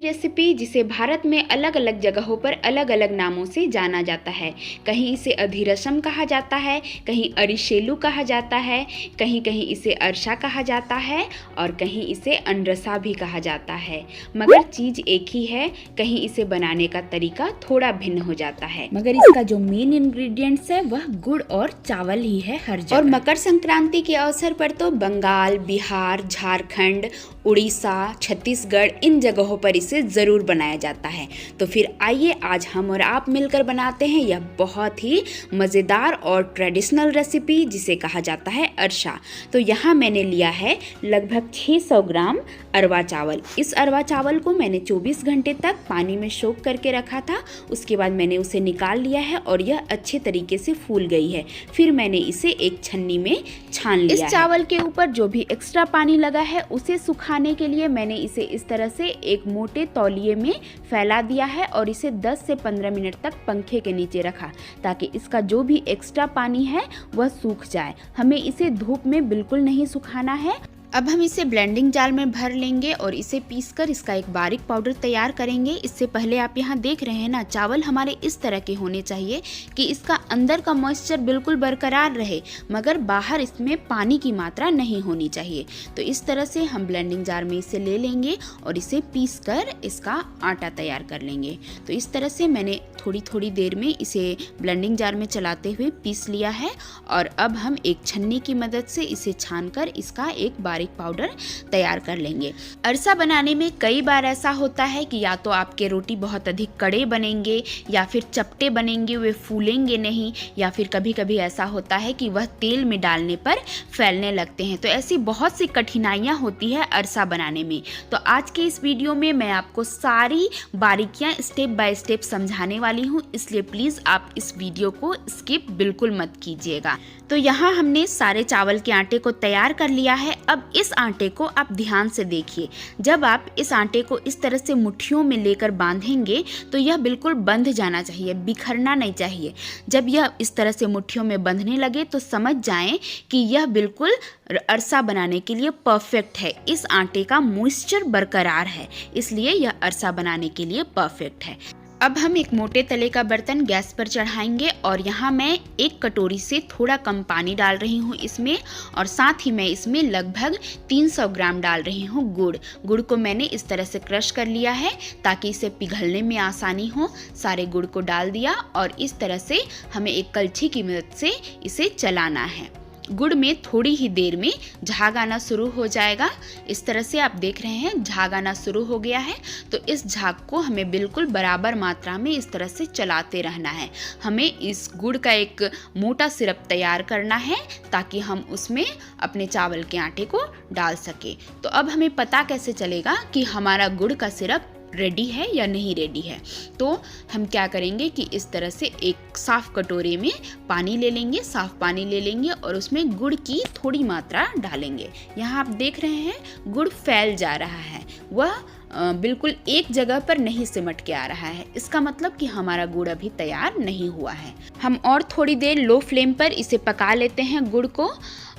Recipe जिसे भारत में अलग अलग जगहों पर अलग अलग नामों से जाना जाता है। कहीं इसे अधिरसम कहा जाता है, कहीं अरिशेलू कहा जाता है, कहीं कहीं इसे अरसा कहा जाता है और कहीं इसे अनरसा भी कहा जाता है। मगर चीज़ एक ही है, कहीं इसे बनाने का तरीका थोड़ा भिन्न हो जाता है। मगर इसका जो मेन इंग्रेडिएंट्स है वह गुड़ और चावल ही है हर जगह। और मकर संक्रांति के अवसर पर तो बंगाल, बिहार, झारखंड, उड़ीसा, छत्तीसगढ़ इन जगहों पर इसे ज़रूर बनाया जाता है। तो फिर आइए आज हम और आप मिलकर बनाते हैं यह बहुत ही मज़ेदार और ट्रेडिशनल रेसिपी जिसे कहा जाता है अरसा। तो यहाँ मैंने लिया है लगभग 600 ग्राम अरवा चावल। इस अरवा चावल को मैंने 24 घंटे तक पानी में सोख करके रखा था। उसके बाद मैंने उसे निकाल लिया है और यह अच्छे तरीके से फूल गई है। फिर मैंने इसे एक छन्नी में छान लिया। इस चावल के ऊपर जो भी एक्स्ट्रा पानी लगा है उसे सुखाने के लिए मैंने इसे इस तरह से एक मोटे तौलिए में फैला दिया है और इसे 10 से 15 मिनट तक पंखे के नीचे रखा ताकि इसका जो भी एक्स्ट्रा पानी है वह सूख जाए। हमें इसे धूप में बिल्कुल नहीं सुखाना है। अब हम इसे ब्लेंडिंग जार में भर लेंगे और इसे पीसकर इसका एक बारीक पाउडर तैयार करेंगे। इससे पहले आप यहाँ देख रहे हैं ना, चावल हमारे इस तरह के होने चाहिए कि इसका अंदर का मॉइस्चर बिल्कुल बरकरार रहे मगर बाहर इसमें पानी की मात्रा नहीं होनी चाहिए। तो इस तरह से हम ब्लेंडिंग जार में इसे ले लेंगे और इसे पीसकर इसका आटा तैयार कर लेंगे। तो इस तरह से मैंने थोड़ी थोड़ी देर में इसे ब्लेंडिंग जार में चलाते हुए पीस लिया है और अब हम एक छन्नी की मदद से इसे छानकर इसका एक बारीक पाउडर तैयार कर लेंगे। अरसा बनाने में कई बार ऐसा होता है कि या तो आपके रोटी बहुत अधिक कड़े बनेंगे या फिर चपटे बनेंगे, वे फूलेंगे नहीं, या फिर कभी कभी ऐसा होता है कि वह तेल में डालने पर फैलने लगते हैं। तो ऐसी बहुत सी कठिनाइयाँ होती है अरसा बनाने में। तो आज के इस वीडियो में मैं आपको सारी बारीकियाँ स्टेप बाय स्टेप समझाने वाली हूँ, इसलिए प्लीज़ आप इस वीडियो को स्किप बिल्कुल मत कीजिएगा। तो यहाँ हमने सारे चावल के आटे को तैयार कर लिया है। अब इस आटे को आप ध्यान से देखिए। जब आप इस आटे को इस तरह से मुट्ठियों में लेकर बांधेंगे तो यह बिल्कुल बंध जाना चाहिए, बिखरना नहीं चाहिए। जब यह इस तरह से मुट्ठियों में बंधने लगे तो समझ जाएं कि यह बिल्कुल अरसा बनाने के लिए परफेक्ट है। इस आटे का मॉइस्चर बरकरार है, इसलिए यह अरसा बनाने के लिए परफेक्ट है। अब हम एक मोटे तले का बर्तन गैस पर चढ़ाएंगे और यहाँ मैं एक कटोरी से थोड़ा कम पानी डाल रही हूँ इसमें, और साथ ही मैं इसमें लगभग 300 ग्राम डाल रही हूँ गुड़। गुड़ को मैंने इस तरह से क्रश कर लिया है ताकि इसे पिघलने में आसानी हो। सारे गुड़ को डाल दिया और इस तरह से हमें एक कलछी की मदद से इसे चलाना है। गुड़ में थोड़ी ही देर में झाग आना शुरू हो जाएगा। इस तरह से आप देख रहे हैं झाग आना शुरू हो गया है। तो इस झाग को हमें बिल्कुल बराबर मात्रा में इस तरह से चलाते रहना है। हमें इस गुड़ का एक मोटा सिरप तैयार करना है ताकि हम उसमें अपने चावल के आटे को डाल सके। तो अब हमें पता कैसे चलेगा कि हमारा गुड़ का सिरप रेडी है या नहीं रेडी है? तो हम क्या करेंगे कि इस तरह से एक साफ कटोरे में पानी ले लेंगे, साफ पानी ले लेंगे और उसमें गुड़ की थोड़ी मात्रा डालेंगे। यहाँ आप देख रहे हैं गुड़ फैल जा रहा है, वह बिल्कुल एक जगह पर नहीं सिमट के आ रहा है। इसका मतलब कि हमारा गुड़ अभी तैयार नहीं हुआ है। हम और थोड़ी देर लो फ्लेम पर इसे पका लेते हैं गुड़ को,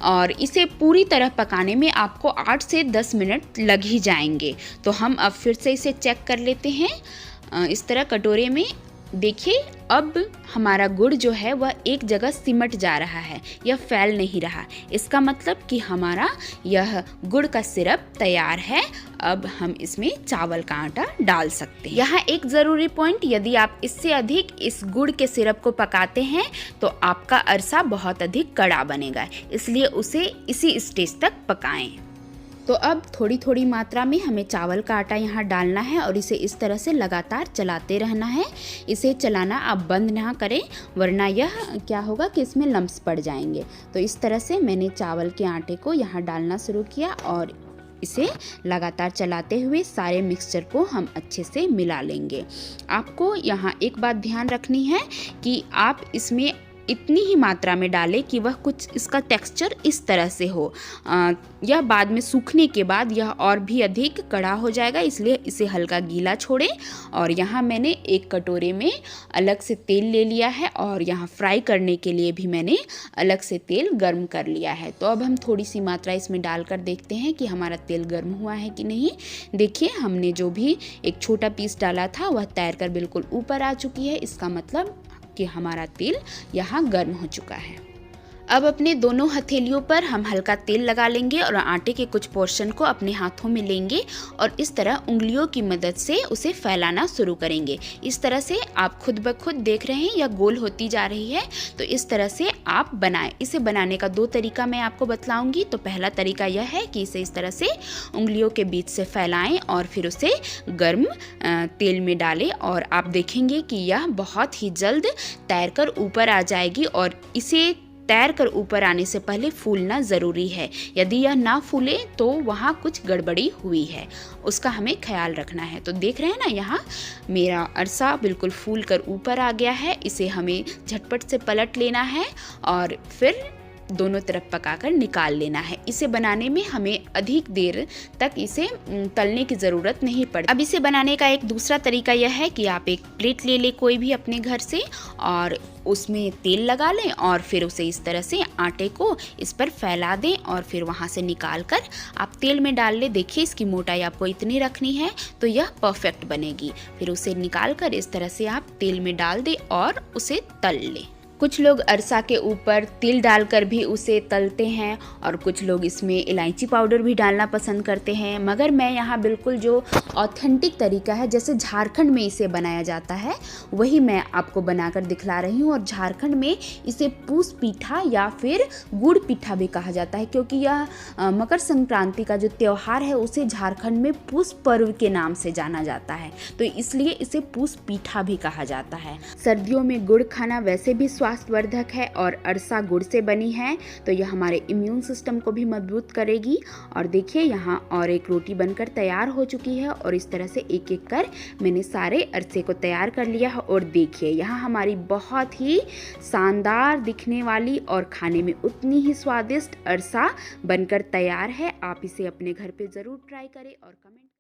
और इसे पूरी तरह पकाने में आपको 8 से 10 मिनट लग ही जाएंगे। तो हम अब फिर से इसे चेक कर लेते हैं। इस तरह कटोरे में देखिए, अब हमारा गुड़ जो है वह एक जगह सिमट जा रहा है, यह फैल नहीं रहा। इसका मतलब कि हमारा यह गुड़ का सिरप तैयार है। अब हम इसमें चावल का आटा डाल सकते हैं। यहाँ एक ज़रूरी पॉइंट, यदि आप इससे अधिक इस गुड़ के सिरप को पकाते हैं तो आपका अरसा बहुत अधिक कड़ा बनेगा, इसलिए उसे इसी स्टेज तक पकाएं। तो अब थोड़ी थोड़ी मात्रा में हमें चावल का आटा यहाँ डालना है और इसे इस तरह से लगातार चलाते रहना है। इसे चलाना आप बंद ना करें, वरना यह क्या होगा कि इसमें लम्स पड़ जाएंगे। तो इस तरह से मैंने चावल के आटे को यहाँ डालना शुरू किया और इसे लगातार चलाते हुए सारे मिक्सचर को हम अच्छे से मिला लेंगे। आपको यहाँ एक बात ध्यान रखनी है कि आप इसमें इतनी ही मात्रा में डालें कि वह कुछ इसका टेक्सचर इस तरह से हो। यह बाद में सूखने के बाद यह और भी अधिक कड़ा हो जाएगा, इसलिए इसे हल्का गीला छोड़ें। और यहाँ मैंने एक कटोरे में अलग से तेल ले लिया है और यहाँ फ्राई करने के लिए भी मैंने अलग से तेल गर्म कर लिया है। तो अब हम थोड़ी सी मात्रा इसमें डालकर देखते हैं कि हमारा तेल गर्म हुआ है कि नहीं। देखिए, हमने जो भी एक छोटा पीस डाला था वह तैरकर बिल्कुल ऊपर आ चुकी है, इसका मतलब कि हमारा तेल यहाँ गर्म हो चुका है। अब अपने दोनों हथेलियों पर हम हल्का तेल लगा लेंगे और आटे के कुछ पोर्शन को अपने हाथों में लेंगे और इस तरह उंगलियों की मदद से उसे फैलाना शुरू करेंगे। इस तरह से आप खुद ब खुद देख रहे हैं यह गोल होती जा रही है। तो इस तरह से आप बनाएं। इसे बनाने का 2 तरीका मैं आपको बतलाऊंगी। तो पहला तरीका यह है कि इसे इस तरह से उंगलियों के बीच से फैलाएं और फिर उसे गर्म तेल में डालें और आप देखेंगे कि यह बहुत ही जल्द तैरकर ऊपर आ जाएगी। और इसे तैर कर ऊपर आने से पहले फूलना ज़रूरी है। यदि यह ना फूले तो वहाँ कुछ गड़बड़ी हुई है, उसका हमें ख्याल रखना है। तो देख रहे हैं ना, यहाँ मेरा अरसा बिल्कुल फूल कर ऊपर आ गया है। इसे हमें झटपट से पलट लेना है और फिर दोनों तरफ पकाकर निकाल लेना है। इसे बनाने में हमें अधिक देर तक इसे तलने की ज़रूरत नहीं पड़ती। अब इसे बनाने का एक दूसरा तरीका यह है कि आप एक प्लेट ले लें कोई भी अपने घर से और उसमें तेल लगा लें और फिर उसे इस तरह से आटे को इस पर फैला दें और फिर वहाँ से निकाल कर आप तेल में डाल लें। देखिए, इसकी मोटाई आपको इतनी रखनी है तो यह परफेक्ट बनेगी। फिर उसे निकाल कर इस तरह से आप तेल में डाल दें और उसे तल लें। कुछ लोग अरसा के ऊपर तिल डालकर भी उसे तलते हैं और कुछ लोग इसमें इलायची पाउडर भी डालना पसंद करते हैं, मगर मैं यहाँ बिल्कुल जो ऑथेंटिक तरीका है, जैसे झारखंड में इसे बनाया जाता है, वही मैं आपको बनाकर दिखला रही हूँ। और झारखंड में इसे पूस पीठा या फिर गुड़ पीठा भी कहा जाता है, क्योंकि यह मकर संक्रांति का जो त्यौहार है उसे झारखंड में पूस पर्व के नाम से जाना जाता है, तो इसलिए इसे पूस पीठा भी कहा जाता है। सर्दियों में गुड़ खाना वैसे भी स्वास्थ्यवर्धक है और अरसा गुड़ से बनी है, तो यह हमारे इम्यून सिस्टम को भी मजबूत करेगी। और देखिए, यहाँ और एक रोटी बनकर तैयार हो चुकी है और इस तरह से एक एक कर मैंने सारे अरसे को तैयार कर लिया है। और देखिए, यहाँ हमारी बहुत ही शानदार दिखने वाली और खाने में उतनी ही स्वादिष्ट अरसा बनकर तैयार है। आप इसे अपने घर पे ज़रूर ट्राई करें और कमेंट